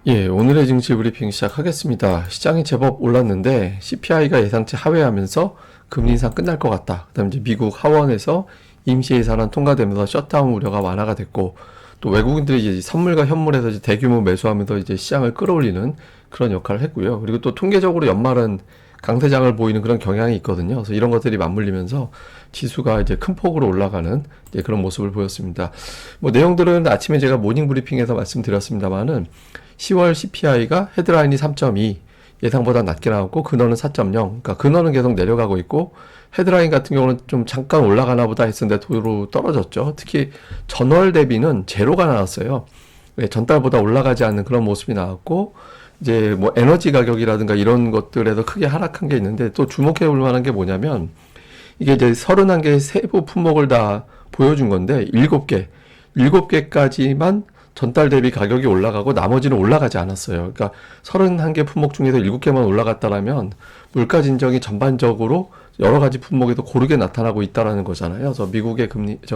예, 오늘의 증시 브리핑 시작하겠습니다. 시장이 제법 올랐는데 CPI가 예상치 하회하면서 금리 인상 끝날 것 같다. 그다음에 이제 미국 하원에서 임시 예산안 통과되면서 셧다운 우려가 완화가 됐고 또 외국인들이 이제 선물과 현물에서 이제 대규모 매수하면서 이제 시장을 끌어올리는 그런 역할을 했고요. 그리고 또 통계적으로 연말은 강세장을 보이는 그런 경향이 있거든요. 그래서 이런 것들이 맞물리면서 지수가 이제 큰 폭으로 올라가는 이제 그런 모습을 보였습니다. 뭐 내용들은 아침에 제가 모닝 브리핑에서 말씀드렸습니다만은 10월 CPI가 헤드라인이 3.2 예상보다 낮게 나왔고 근원은 4.0 그러니까 근원은 계속 내려가고 있고 헤드라인 같은 경우는 좀 잠깐 올라가나 보다 했었는데 도로 떨어졌죠. 특히 전월 대비는 제로가 나왔어요. 전달보다 올라가지 않는 그런 모습이 나왔고 이제 뭐 에너지 가격이라든가 이런 것들에도 크게 하락한 게 있는데 또 주목해 볼 만한 게 뭐냐면 이게 이제 31개의 세부 품목을 다 보여준 건데 7개까지만 전달 대비 가격이 올라가고 나머지는 올라가지 않았어요. 그러니까 31개 품목 중에서 7개만 올라갔다라면 물가 진정이 전반적으로 여러 가지 품목에도 고르게 나타나고 있다라는 거잖아요. 그래서 미국의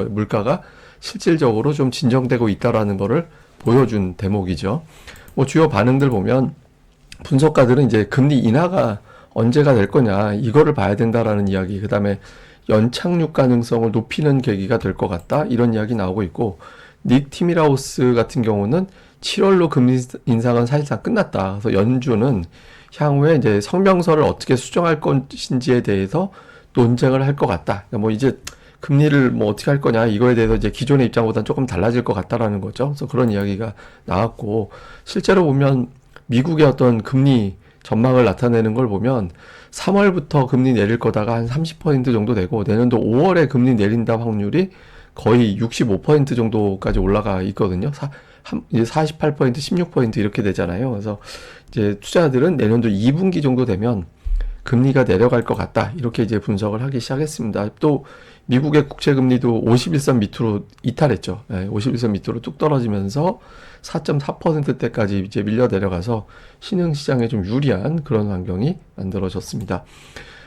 물가가 실질적으로 좀 진정되고 있다라는 거를 보여준 대목이죠. 뭐 주요 반응들 보면 분석가들은 이제 금리 인하가 언제가 될 거냐 이거를 봐야 된다라는 이야기, 그다음에 연착륙 가능성을 높이는 계기가 될 것 같다 이런 이야기 나오고 있고, 닉 티미라우스 같은 경우는 7월로 금리 인상은 사실상 끝났다. 그래서 연준은 향후에 이제 성명서를 어떻게 수정할 것인지에 대해서 논쟁을 할 것 같다. 그러니까 뭐 이제 금리를 뭐 어떻게 할 거냐 이거에 대해서 이제 기존의 입장보다는 조금 달라질 것 같다라는 거죠. 그래서 그런 이야기가 나왔고, 실제로 보면 미국의 어떤 금리 전망을 나타내는 걸 보면 3월부터 금리 내릴 거다가 한 30% 정도 되고 내년도 5월에 금리 내린다 확률이 거의 65% 정도까지 올라가 있거든요. 이제 48%, 16% 이렇게 되잖아요. 그래서 이제 투자들은 내년도 2분기 정도 되면 금리가 내려갈 것 같다. 이렇게 이제 분석을 하기 시작했습니다. 또 미국의 국채 금리도 51선 밑으로 이탈했죠. 51선 밑으로 뚝 떨어지면서 4.4%대까지 이제 밀려 내려가서 신흥 시장에 좀 유리한 그런 환경이 만들어졌습니다.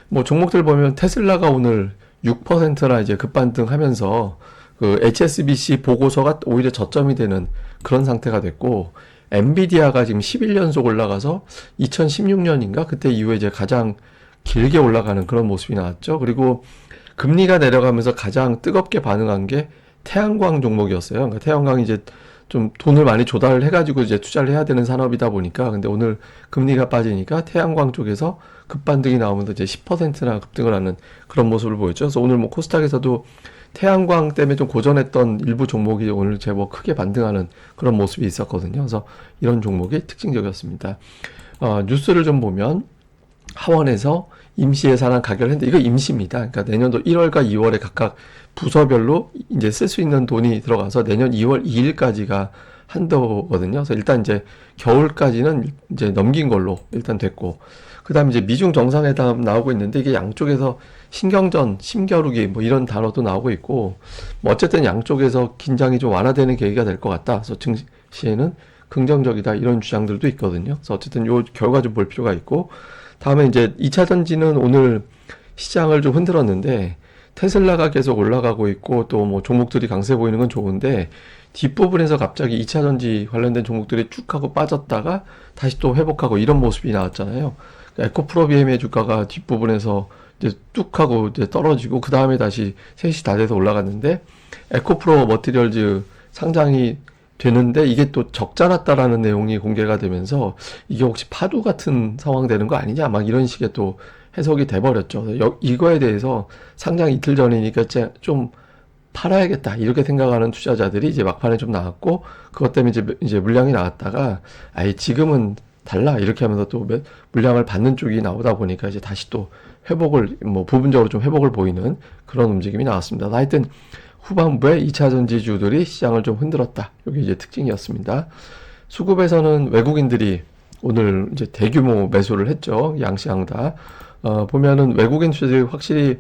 뭐 종목들 보면 테슬라가 오늘 6%나 이제 급반등하면서 그 HSBC 보고서가 오히려 저점이 되는 그런 상태가 됐고, 엔비디아가 지금 11연속 올라가서 2016년인가 그때 이후에 이제 가장 길게 올라가는 그런 모습이 나왔죠. 그리고 금리가 내려가면서 가장 뜨겁게 반응한 게 태양광 종목이었어요. 그러니까 태양광이 이제 좀 돈을 많이 조달을 해가지고 이제 투자를 해야 되는 산업이다 보니까, 근데 오늘 금리가 빠지니까 태양광 쪽에서 급반등이 나오면서 이제 10%나 급등을 하는 그런 모습을 보였죠. 그래서 오늘 뭐 코스닥에서도 태양광 때문에 좀 고전했던 일부 종목이 오늘 제법 크게 반등하는 그런 모습이 있었거든요. 그래서 이런 종목이 특징적이었습니다. 뉴스를 좀 보면 하원에서 임시 예산안 가결했는데 이거 임시입니다. 그러니까 내년도 1월과 2월에 각각 부서별로 이제 쓸 수 있는 돈이 들어가서 내년 2월 2일까지가 한도거든요. 그래서 일단 이제 겨울까지는 이제 넘긴 걸로 일단 됐고, 그 다음에 이제 미중 정상회담 나오고 있는데 이게 양쪽에서 신경전, 심겨루기 뭐 이런 단어도 나오고 있고, 뭐 어쨌든 양쪽에서 긴장이 좀 완화되는 계기가 될 것 같다. 그래서 증시에는 긍정적이다 이런 주장들도 있거든요. 그래서 어쨌든 요 결과 좀 볼 필요가 있고, 다음에 이제 2차 전지는 오늘 시장을 좀 흔들었는데 테슬라가 계속 올라가고 있고 또 뭐 종목들이 강세 보이는 건 좋은데 뒷부분에서 갑자기 2차 전지 관련된 종목들이 쭉 하고 빠졌다가 다시 또 회복하고 이런 모습이 나왔잖아요. 그러니까 에코프로비엠의 주가가 뒷부분에서 이제 뚝 하고 이제 떨어지고 그 다음에 다시 셋이 다 돼서 올라갔는데, 에코프로 머티리얼즈 상장이 되는데 이게 또 적자 났다라는 내용이 공개가 되면서 이게 혹시 파도 같은 상황 되는 거 아니냐 막 이런 식의 또 해석이 돼버렸죠. 이거에 대해서 상장 이틀 전이니까 좀 팔아야겠다 이렇게 생각하는 투자자들이 이제 막판에 좀 나왔고, 그것 때문에 이제 물량이 나왔다가 아예 지금은 달라 이렇게 하면서 또 물량을 받는 쪽이 나오다 보니까 이제 다시 또 회복을 뭐 부분적으로 좀 회복을 보이는 그런 움직임이 나왔습니다. 하여튼 후반부에 2차 전지주들이 시장을 좀 흔들었다. 이게 이제 특징이었습니다. 수급에서는 외국인들이 오늘 이제 대규모 매수를 했죠. 양시장 다. 보면은 외국인 투자들이 확실히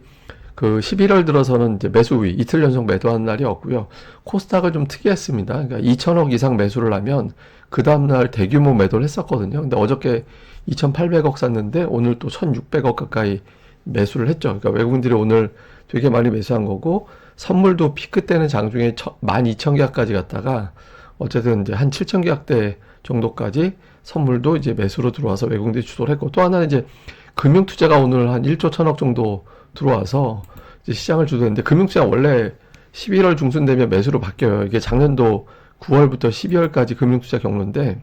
그 11월 들어서는 이제 매수 우위, 이틀 연속 매도한 날이 없고요. 코스닥을 좀 특이했습니다. 그러니까 2천억 이상 매수를 하면 그 다음날 대규모 매도를 했었거든요. 근데 어저께 2,800억 샀는데 오늘 또 1,600억 가까이 매수를 했죠. 그러니까 외국인들이 오늘 되게 많이 매수한 거고, 선물도 피크 때는 장중에 12,000계약까지 갔다가 어쨌든 이제 한 7,000계약대 정도까지 선물도 이제 매수로 들어와서 외국인들이 주도를 했고, 또 하나는 이제 금융투자가 오늘 한 1조 1천억 정도 들어와서 이제 시장을 주도했는데, 금융투자 원래 11월 중순 되면 매수로 바뀌어요. 이게 작년도 9월부터 12월까지 금융투자 경로인데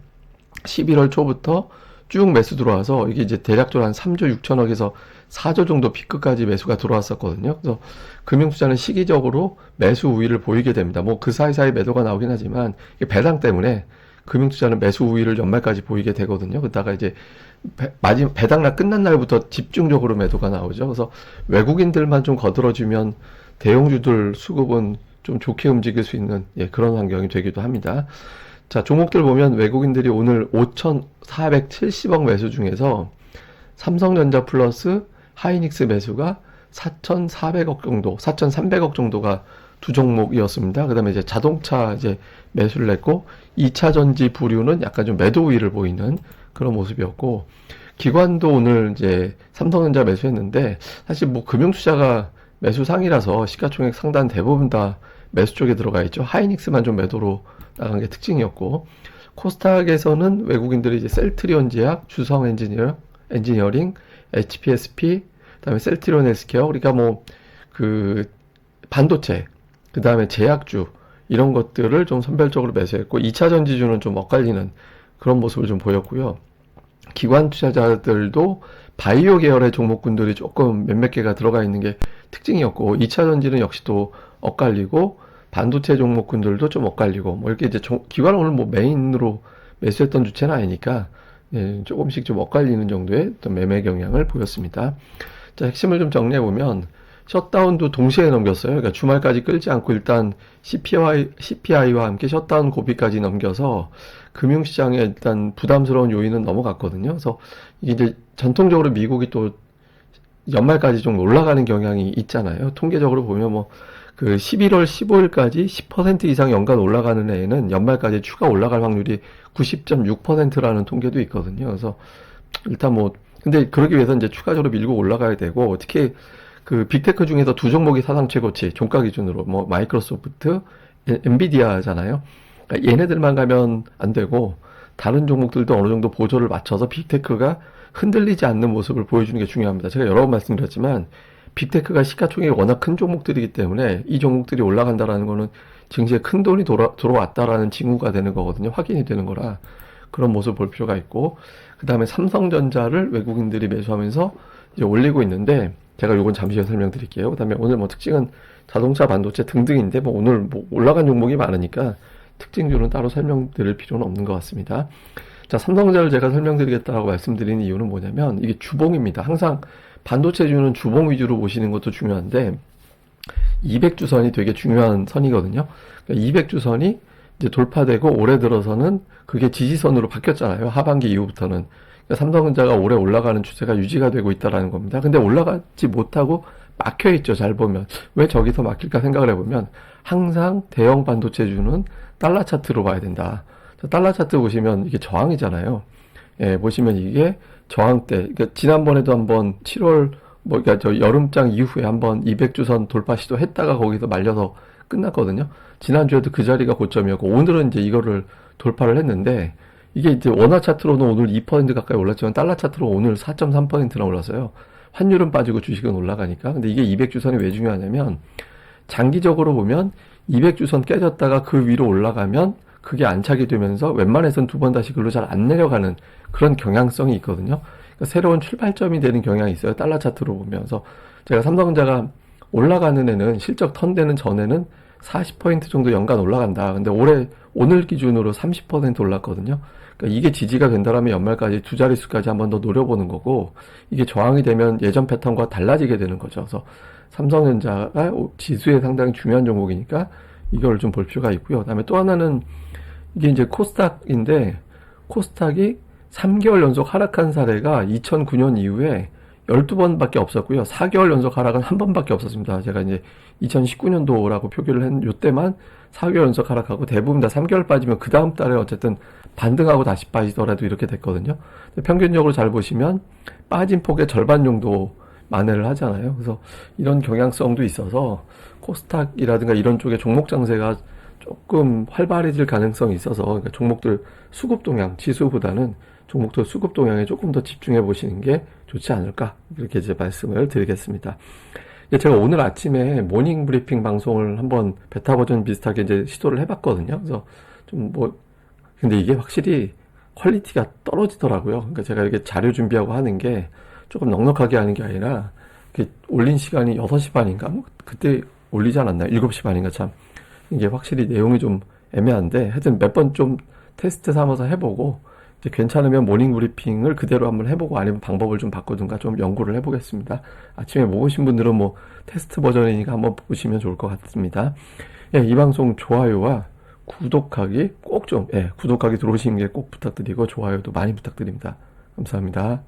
11월 초부터 쭉 매수 들어와서 이게 이제 대략적으로 한 3조 6천억에서 4조 정도 피크까지 매수가 들어왔었거든요. 그래서 금융투자는 시기적으로 매수 우위를 보이게 됩니다. 뭐 그 사이사이 매도가 나오긴 하지만 이게 배당 때문에 금융투자는 매수 우위를 연말까지 보이게 되거든요. 그러다가 이제 배당날 끝난 날부터 집중적으로 매도가 나오죠. 그래서 외국인들만 좀 거들어주면 대형주들 수급은 좀 좋게 움직일 수 있는 그런 환경이 되기도 합니다. 자, 종목들 보면 외국인들이 오늘 5,470억 매수 중에서 삼성전자 플러스 하이닉스 매수가 4,400억 정도, 4,300억 정도가 두 종목이었습니다. 그 다음에 이제 자동차 이제 매수를 냈고, 2차 전지 부류는 약간 좀 매도 우위를 보이는 그런 모습이었고, 기관도 오늘 이제 삼성전자 매수했는데, 사실 뭐 금융투자가 매수 상이라서 시가총액 상단 대부분 다 매수 쪽에 들어가 있죠. 하이닉스만 좀 매도로 나간 게 특징이었고, 코스닥에서는 외국인들이 이제 셀트리온 제약, 주성 엔지니어링, HPSP, 그다음에 셀트리온 헬스케어, 그러니까 뭐 그 반도체, 그다음에 제약주 이런 것들을 좀 선별적으로 매수했고, 2차 전지주는 좀 엇갈리는 그런 모습을 좀 보였고요. 기관 투자자들도 바이오 계열의 종목군들이 조금 몇몇 개가 들어가 있는 게 특징이었고, 2차 전지는 역시 또 엇갈리고, 반도체 종목군들도 좀 엇갈리고, 뭐 이렇게 이제 기관은 오늘 뭐 메인으로 매수했던 주체는 아니니까 조금씩 좀 엇갈리는 정도의 어떤 매매 경향을 보였습니다. 자, 핵심을 좀 정리해 보면 셧다운도 동시에 넘겼어요. 그러니까 주말까지 끌지 않고 일단 CPI와 함께 셧다운 고비까지 넘겨서 금융시장에 일단 부담스러운 요인은 넘어갔거든요. 그래서 이제 전통적으로 미국이 또 연말까지 좀 올라가는 경향이 있잖아요. 통계적으로 보면 뭐 그 11월 15일까지 10% 이상 연간 올라가는 애에는 연말까지 추가 올라갈 확률이 90.6%라는 통계도 있거든요. 그래서 일단 뭐 근데 그러기 위해서 이제 추가적으로 밀고 올라가야 되고, 특히 그 빅테크 중에서 두 종목이 사상 최고치 종가 기준으로 뭐 마이크로소프트, 엔비디아잖아요. 그러니까 얘네들만 가면 안 되고 다른 종목들도 어느 정도 보조를 맞춰서 빅테크가 흔들리지 않는 모습을 보여주는 게 중요합니다. 제가 여러 번 말씀드렸지만 빅테크가 시가총액이 워낙 큰 종목들이기 때문에 이 종목들이 올라간다라는 거는 증시에 큰 돈이 들어왔다라는 징후가 되는 거거든요. 확인이 되는 거라 그런 모습을 볼 필요가 있고, 그 다음에 삼성전자를 외국인들이 매수하면서 이제 올리고 있는데, 제가 요건 잠시 후에 설명드릴게요. 그 다음에 오늘 뭐 특징은 자동차, 반도체 등등인데, 뭐 오늘 뭐 올라간 종목이 많으니까 특징주는 따로 설명드릴 필요는 없는 것 같습니다. 자, 삼성전자를 제가 설명드리겠다라고 말씀드리는 이유는 뭐냐면, 이게 주봉입니다. 항상 반도체주는 주봉 위주로 보시는 것도 중요한데, 200주선이 되게 중요한 선이거든요. 그러니까 200주선이 이제 돌파되고 올해 들어서는 그게 지지선으로 바뀌었잖아요. 하반기 이후부터는. 그러니까 삼성전자가 올해 올라가는 추세가 유지가 되고 있다라는 겁니다. 근데 올라가지 못하고 막혀있죠. 잘 보면. 왜 저기서 막힐까 생각을 해보면 항상 대형 반도체주는 달러 차트로 봐야 된다. 달러 차트 보시면 이게 저항이잖아요. 예, 보시면 이게 저항대. 그러니까 지난번에도 한번 7월 그러니까 저 여름장 이후에 한번 200주선 돌파 시도했다가 거기서 말려서 끝났거든요. 지난주에도 그 자리가 고점이었고, 오늘은 이제 이거를 돌파를 했는데, 이게 이제 원화 차트로는 오늘 2% 가까이 올랐지만 달러 차트로 오늘 4.3%나 올랐어요. 환율은 빠지고 주식은 올라가니까. 근데 이게 200주선이 왜 중요하냐면, 장기적으로 보면 200주선 깨졌다가 그 위로 올라가면 그게 안착이 되면서 웬만해선 두 번 다시 글로 잘 안 내려가는 그런 경향성이 있거든요. 그러니까 새로운 출발점이 되는 경향이 있어요. 달러 차트로 보면서. 제가 삼성전자가 올라가는 애는 실적 턴되는 전에는 40% 정도 연간 올라간다. 근데 오늘 기준으로 30% 올랐거든요. 그러니까 이게 지지가 된다면 연말까지 두 자릿수까지 한번 더 노려보는 거고, 이게 저항이 되면 예전 패턴과 달라지게 되는 거죠. 그래서 삼성전자가 지수에 상당히 중요한 종목이니까 이걸 좀 볼 필요가 있고요. 그다음에 또 하나는 이게 이제 코스닥인데, 코스닥이 3개월 연속 하락한 사례가 2009년 이후에 12번밖에 없었고요. 4개월 연속 하락은 한 번밖에 없었습니다. 제가 이제 2019년도라고 표기를 한 요때만 4개월 연속 하락하고, 대부분 다 3개월 빠지면 그 다음 달에 어쨌든 반등하고 다시 빠지더라도 이렇게 됐거든요. 평균적으로 잘 보시면 빠진 폭의 절반 정도 만회를 하잖아요. 그래서 이런 경향성도 있어서 코스닥이라든가 이런 쪽의 종목 장세가 조금 활발해질 가능성이 있어서 그러니까 종목들 수급 동향 지수보다는 종목들 수급 동향에 조금 더 집중해 보시는 게 좋지 않을까 이렇게 이제 말씀을 드리겠습니다. 제가 오늘 아침에 모닝 브리핑 방송을 한번 베타 버전 비슷하게 이제 시도를 해봤거든요. 그래서 좀 뭐 근데 이게 확실히 퀄리티가 떨어지더라고요. 그러니까 제가 이렇게 자료 준비하고 하는 게 조금 넉넉하게 하는 게 아니라 이렇게 올린 시간이 6시 반인가? 뭐 그때 올리지 않았나요? 7시 반인가 참. 이게 확실히 내용이 좀 애매한데 하여튼 몇 번 좀 테스트 삼아서 해보고 이제 괜찮으면 모닝 브리핑을 그대로 한번 해보고 아니면 방법을 좀 바꾸든가 좀 연구를 해보겠습니다. 아침에 못 오신 분들은 뭐 테스트 버전이니까 한번 보시면 좋을 것 같습니다. 예, 이 방송 좋아요와 구독하기 꼭 좀, 예, 구독하기 들어오시는 게 꼭 부탁드리고 좋아요도 많이 부탁드립니다. 감사합니다.